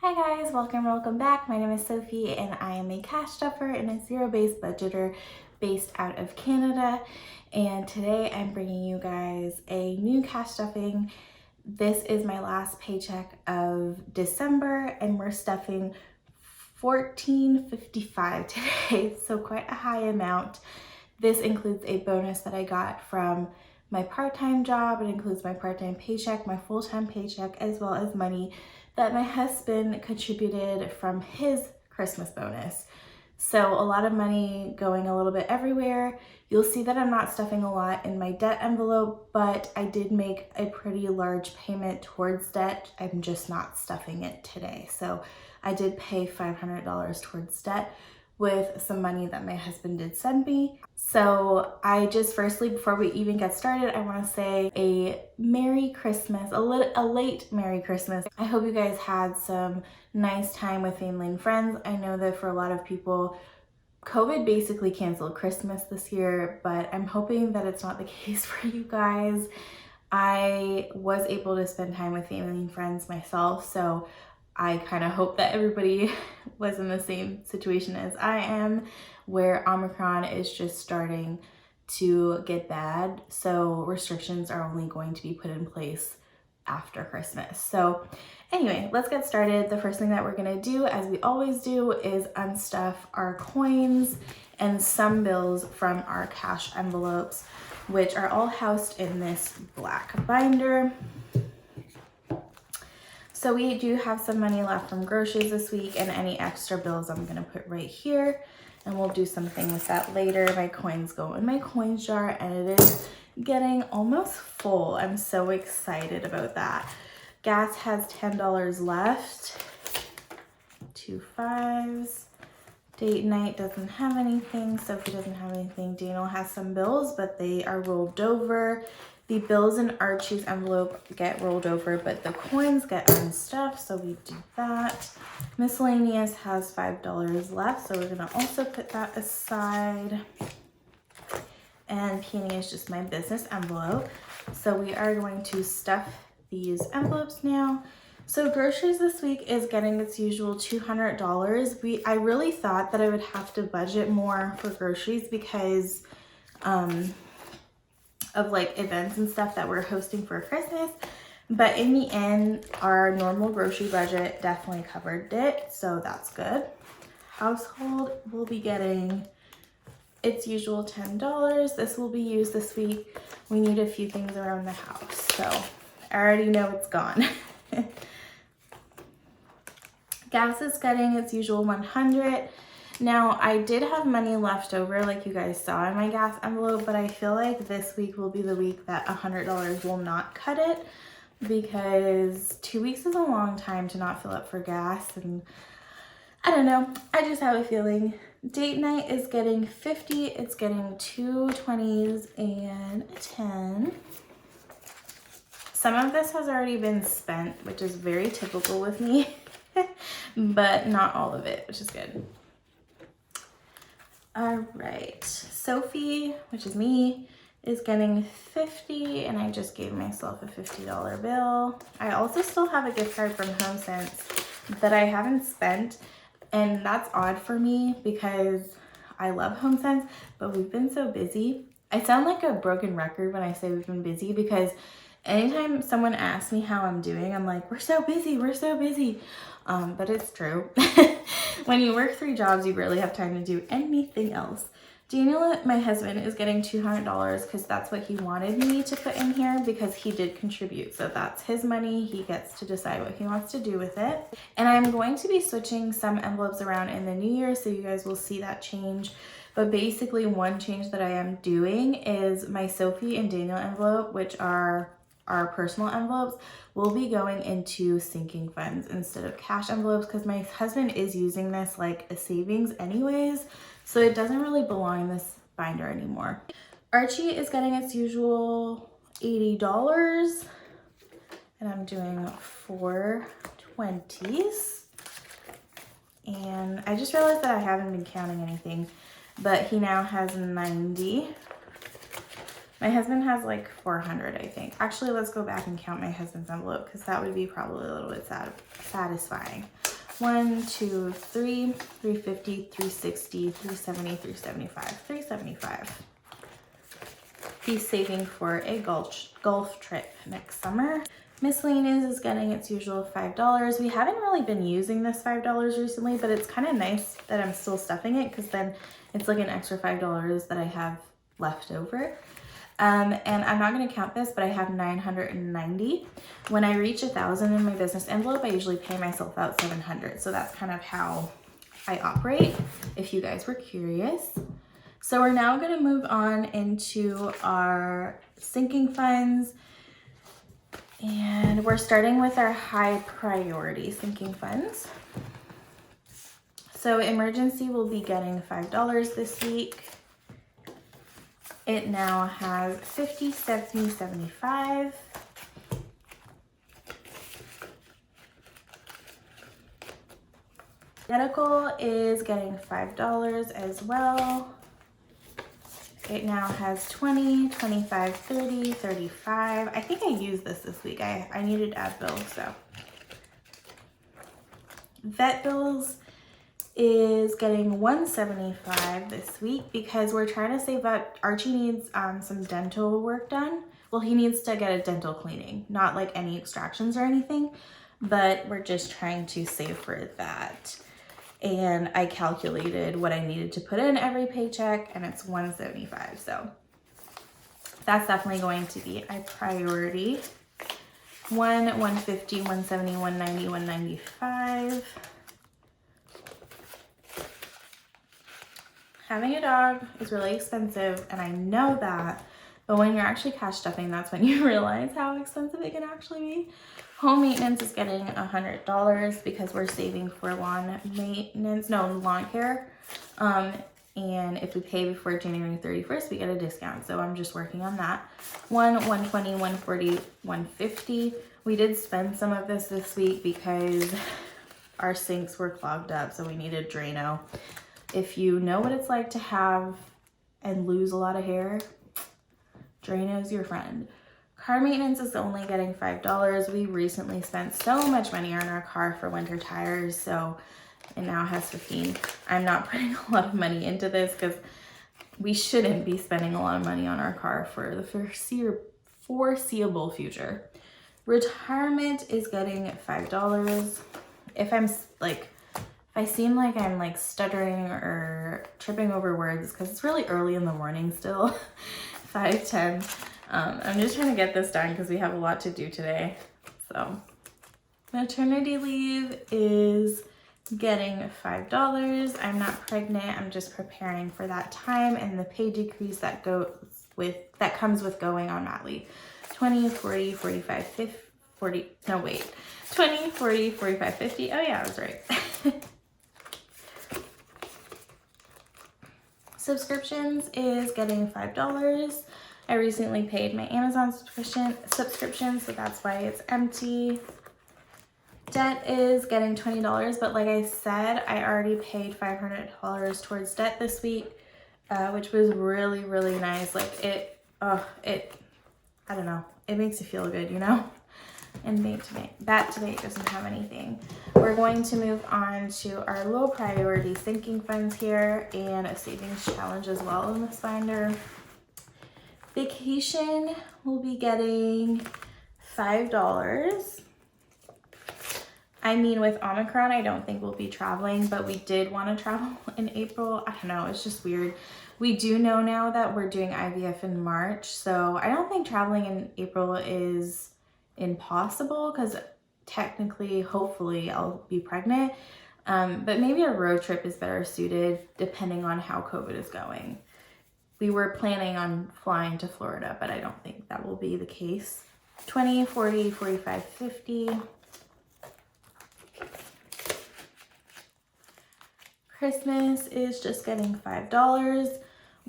Hi guys, welcome back. My name is Sophie and I am a cash stuffer and a zero-based budgeter based out of Canada. And today I'm bringing you guys a new cash stuffing. This is my last paycheck of December and we're stuffing $14.55 today, so quite a high amount. This includes a bonus that I got from my part-time job. It includes my part-time paycheck, my full-time paycheck, as well as money that my husband contributed from his Christmas bonus. So a lot of money going a little bit everywhere. You'll see that I'm not stuffing a lot in my debt envelope, but I did make a pretty large payment towards debt. I'm just not stuffing it today. So I did pay $500 towards debt with some money that my husband did send me. So I just firstly, before we even get started, I want to say a Merry Christmas, a late Merry Christmas. I hope you guys had some nice time with family and friends. I know that for a lot of people, COVID basically canceled Christmas this year, but I'm hoping that it's not the case for you guys. I was able to spend time with family and friends myself, so I kind of hope that everybody was in the same situation as I am, where Omicron is just starting to get bad. So restrictions are only going to be put in place after Christmas. So anyway, let's get started. The first thing that we're gonna do, as we always do, is unstuff our coins and some bills from our cash envelopes, which are all housed in this black binder. So we do have some money left from groceries this week, and any extra bills I'm gonna put right here, and we'll do something with that later. My coins go in my coins jar, and it is getting almost full. I'm so excited about that. Gas has $10 left, 2 5s. Date night doesn't have anything. Sophie doesn't have anything. Daniel has some bills, but they are rolled over. The bills in Archie's envelope get rolled over, but the coins get unstuffed, so we do that. Miscellaneous has $5 left, so we're gonna also put that aside. And Peony is just my business envelope. So we are going to stuff these envelopes now. So groceries this week is getting its usual $200. I really thought that I would have to budget more for groceries because of like events and stuff that we're hosting for Christmas. But in the end, our normal grocery budget definitely covered it, so that's good. Household will be getting its usual $10. This will be used this week. We need a few things around the house, so I already know it's gone. Gas is getting its usual $100. Now, I did have money left over, like you guys saw in my gas envelope, but I feel like this week will be the week that $100 will not cut it, because 2 weeks is a long time to not fill up for gas, and I don't know, I just have a feeling. Date night is getting 50, it's getting 2 20s and a 10. Some of this has already been spent, which is very typical with me, but not all of it, which is good. All right, Sophie, which is me, is getting 50, and I just gave myself a $50 bill. I also still have a gift card from HomeSense that I haven't spent, and that's odd for me because I love HomeSense, but we've been so busy. I sound like a broken record when I say we've been busy, because anytime someone asks me how I'm doing, I'm like, we're so busy, we're so busy. But it's true. When you work 3 jobs, you barely have time to do anything else. Daniel, my husband, is getting $200 because that's what he wanted me to put in here, because he did contribute. So that's his money. He gets to decide what he wants to do with it. And I'm going to be switching some envelopes around in the new year, so you guys will see that change. But basically, one change that I am doing is my Sophie and Daniel envelope, which are our personal envelopes, will be going into sinking funds instead of cash envelopes, because my husband is using this like a savings anyways, so it doesn't really belong in this binder anymore. Archie is getting its usual $80, and I'm doing 4 20s. And I just realized that I haven't been counting anything, but he now has 90. My husband has like 400, I think. Actually, let's go back and count my husband's envelope, because that would be probably a little bit satisfying. 1, 2, 3, 350, 360, 370, 375, 375. Be saving for a golf trip next summer. Miscellaneous is getting its usual $5. We haven't really been using this $5 recently, but it's kind of nice that I'm still stuffing it because then it's like an extra $5 that I have left over. And I'm not going to count this, but I have 990. When I reach 1,000 in my business envelope, I usually pay myself out 700. So that's kind of how I operate, if you guys were curious. So we're now going to move on into our sinking funds. And we're starting with our high priority sinking funds. So emergency will be getting $5 this week. It now has 50, 70, 75. Medical is getting $5 as well. It now has 20, 25, 30, 35. I think I used this week. I needed ad bills, so. Vet bills is getting $175 this week because we're trying to save up. Archie needs some dental work done. Well, he needs to get a dental cleaning, not like any extractions or anything, but we're just trying to save for that. And I calculated what I needed to put in every paycheck and it's $175. So that's definitely going to be a priority. 150, 170, 190, 195. Having a dog is really expensive and I know that, but when you're actually cash stuffing, that's when you realize how expensive it can actually be. Home maintenance is getting $100 because we're saving for lawn care. And if we pay before January 31st, we get a discount. So I'm just working on that. 120, 140, 150. We did spend some of this week because our sinks were clogged up. So we needed Drano. If you know what it's like to have and lose a lot of hair, Drano's your friend. Car maintenance is only getting $5. We recently spent so much money on our car for winter tires, so it now has 15. I'm not putting a lot of money into this because we shouldn't be spending a lot of money on our car for the foreseeable future. Retirement is getting $5. If I seem like I'm like stuttering or tripping over words because it's really early in the morning still, 5:10. I'm just trying to get this done because we have a lot to do today. So maternity leave is getting $5. I'm not pregnant. I'm just preparing for that time and the pay decrease that comes with going on mat leave. 20, 40, 45, 50, 40, no wait. 20, 40, 45, 50. Oh yeah, I was right. Subscriptions is getting $5. I recently paid my Amazon subscription, so that's why it's empty. Debt is getting $20, but like I said, I already paid $500 towards debt this week, which was really, really nice. Like I don't know, it makes you feel good, you know? And that today doesn't have anything. We're going to move on to our low priority sinking funds here and a savings challenge as well in this binder. Vacation will be getting $5. I mean, with Omicron, I don't think we'll be traveling, but we did want to travel in April. I don't know, it's just weird. We do know now that we're doing IVF in March, so I don't think traveling in April is impossible because technically, hopefully, I'll be pregnant. But maybe a road trip is better suited depending on how COVID is going. We were planning on flying to Florida, but I don't think that will be the case. 20, 40, 45, 50. Christmas is just getting $5.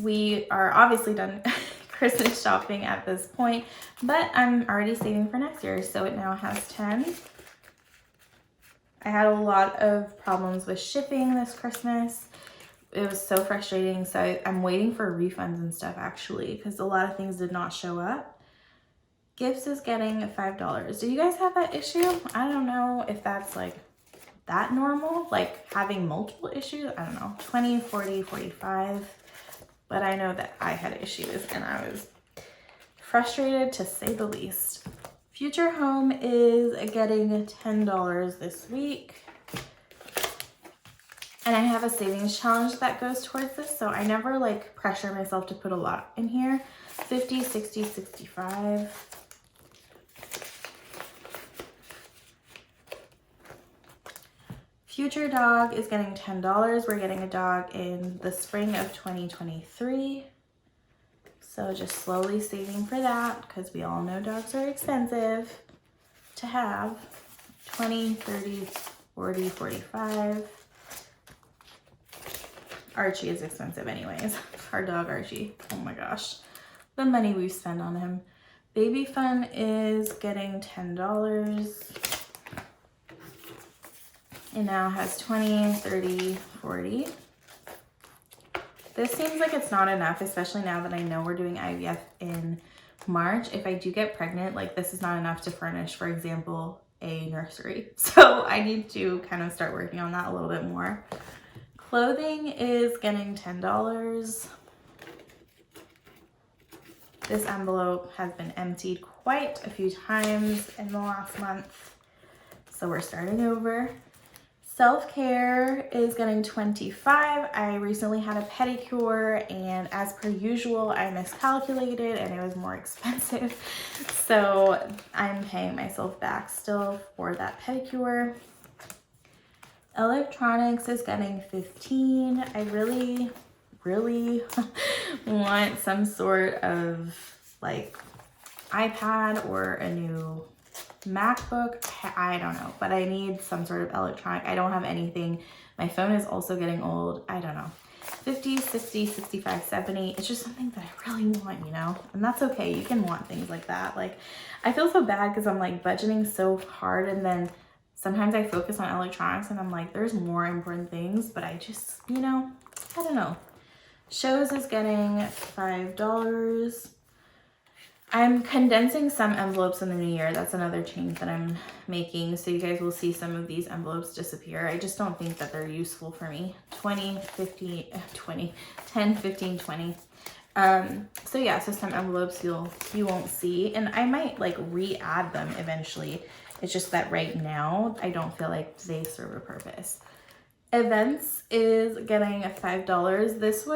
We are obviously done Christmas shopping at this point, but I'm already saving for next year, so it now has 10. I had a lot of problems with shipping this Christmas. It was so frustrating, so I'm waiting for refunds and stuff actually, because a lot of things did not show up. Gifts is getting $5. Do you guys have that issue? I don't know if that's like that normal, like having multiple issues. I don't know, 20, 40, 45. But I know that I had issues and I was frustrated to say the least. Future Home is getting $10 this week. And I have a savings challenge that goes towards this, so I never like pressure myself to put a lot in here. 50, 60, 65. Future Dog is getting $10. We're getting a dog in the spring of 2023. So just slowly saving for that because we all know dogs are expensive to have. 20, 30, 40, 45. Archie is expensive anyways. Our dog Archie. Oh my gosh. The money we've spent on him. Baby Fun is getting $10. It now has 20, 30, 40. This seems like it's not enough, especially now that I know we're doing IVF in March. If I do get pregnant, like this is not enough to furnish, for example, a nursery. So I need to kind of start working on that a little bit more. Clothing is getting $10. This envelope has been emptied quite a few times in the last month, so we're starting over. Self-care is getting $25. I recently had a pedicure and as per usual, I miscalculated and it was more expensive. So I'm paying myself back still for that pedicure. Electronics is getting $15. I really want some sort of like iPad or a new MacBook. I don't know, but I need some sort of electronic. I don't have anything. My phone is also getting old. I don't know. 50, 60, 65, 70. It's just something that I really want, you know? And that's okay. You can want things like that. Like, I feel so bad because I'm like budgeting so hard and then sometimes I focus on electronics and I'm like, there's more important things, but I just, you know, I don't know. Shows is getting $5. I'm condensing some envelopes in the new year. That's another change that I'm making. So you guys will see some of these envelopes disappear. I just don't think that they're useful for me. 20, 50, 20, 10, 15, 20. So yeah, so some envelopes you won't see. And I might like re-add them eventually. It's just that right now, I don't feel like they serve a purpose. Events is getting $5. This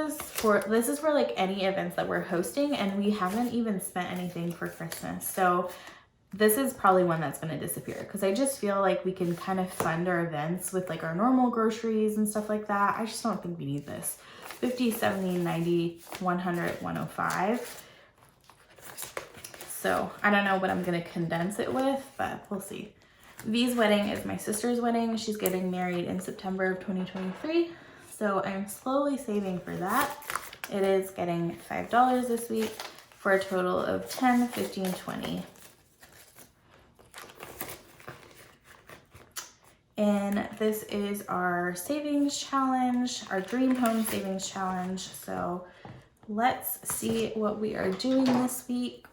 is for like any events that we're hosting and we haven't even spent anything for Christmas. So this is probably one that's going to disappear because I just feel like we can kind of fund our events with like our normal groceries and stuff like that. I just don't think we need this. 50, 70, 90, 100, 105. So I don't know what I'm going to condense it with, but we'll see. V's wedding is my sister's wedding. She's getting married in September of 2023. So I'm slowly saving for that. It is getting $5 this week for a total of 10, 15, 20. And this is our savings challenge, our dream home savings challenge. So let's see what we are doing this week.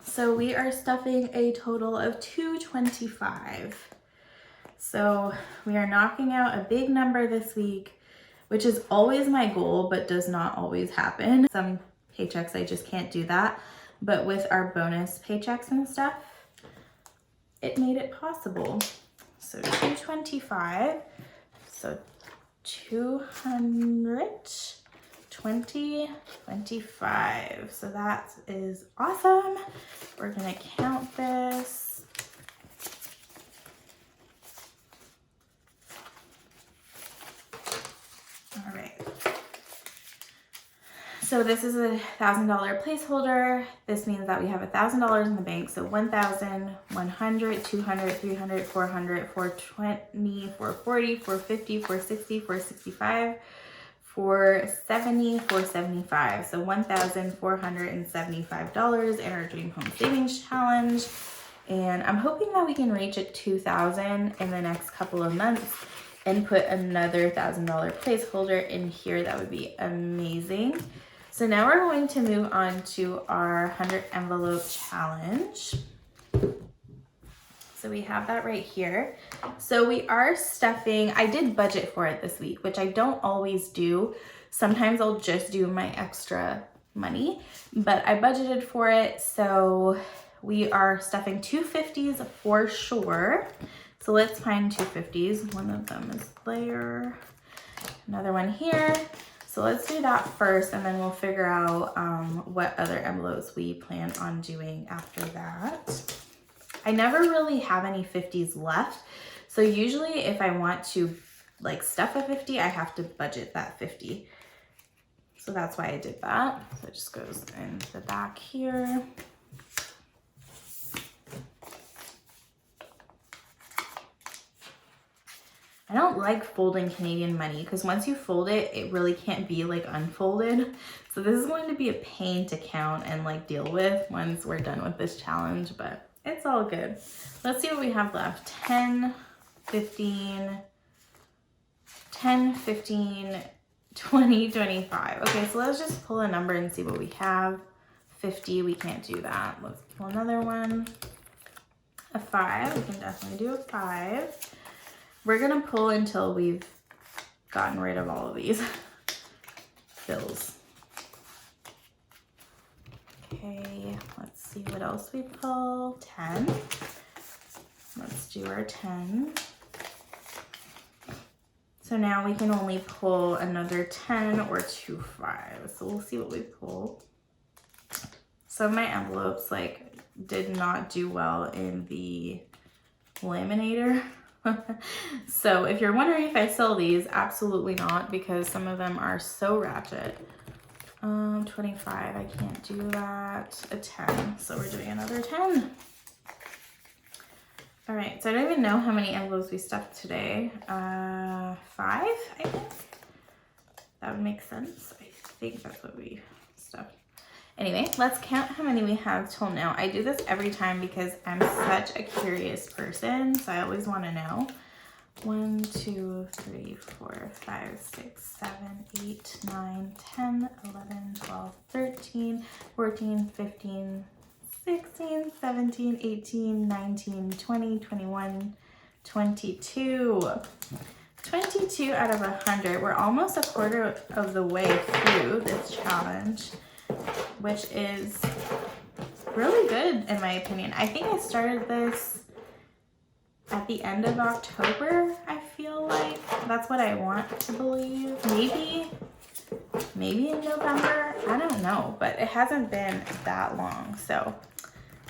So we are stuffing a total of $225. So we are knocking out a big number this week, which is always my goal, but does not always happen. Some paychecks, I just can't do that. But with our bonus paychecks and stuff, it made it possible. So 225, so 200, 20, 25. So that is awesome. We're gonna count this. All right. So this is a $1,000 placeholder. This means that we have $1,000 in the bank. So 1,000, 100, 200, 300, 400, 420, 440, 450, 460, 465, 470, 475. So $1,475 in our Dream Home Savings Challenge. And I'm hoping that we can reach a 2,000 in the next couple of months and put another $1,000 placeholder in here. That would be amazing. So now we're going to move on to our 100 envelope challenge. So we have that right here. So we are stuffing, I did budget for it this week, which I don't always do. Sometimes I'll just do my extra money, but I budgeted for it. So we are stuffing 250s for sure. So let's find 250s. One of them is there, another one here. So let's do that first, and then we'll figure out what other envelopes we plan on doing after that. I never really have any 50s left. So usually if I want to like stuff a 50, I have to budget that 50. So that's why I did that. So it just goes in the back here. I don't like folding Canadian money because once you fold it, it really can't be like unfolded. So this is going to be a pain to count and like deal with once we're done with this challenge, but it's all good. Let's see what we have left. 10, 15, 10, 15, 20, 25. Okay, so let's just pull a number and see what we have. 50, we can't do that. Let's pull another one. A 5, we can definitely do a 5. We're gonna pull until we've gotten rid of all of these bills. Okay, let's see what else we pull. 10. Let's do our 10. So now we can only pull another 10 or 2 5s. So we'll see what we pull. Some of my envelopes like did not do well in the laminator. So if you're wondering if I sell these, absolutely not, because some of them are so ratchet. 25, I can't do that. A 10, so we're doing another 10. All right, so I don't even know how many envelopes we stuffed today. 5, I think. That would make sense. I think that's what we stuffed. Anyway, let's count how many we have till now. I do this every time because I'm such a curious person, so I always want to know. 1, 2, 3, 4, 5, 6, 7, 8, 9, 10, 11, 12, 13, 14, 15, 16, 17, 18, 19, 20, 21, 22. 22 out of 100. We're almost a quarter of the way through this challenge, which is really good in my opinion. I think I started this at the end of October, I feel like. That's what I want to believe. Maybe in November, I don't know, but it hasn't been that long, so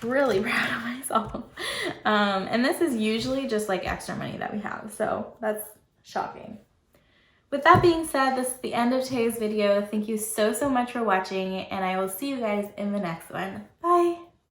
really proud of myself. And this is usually just like extra money that we have, so that's shocking. With that being said, this is the end of today's video. Thank you so much for watching, and I will see you guys in the next one. Bye!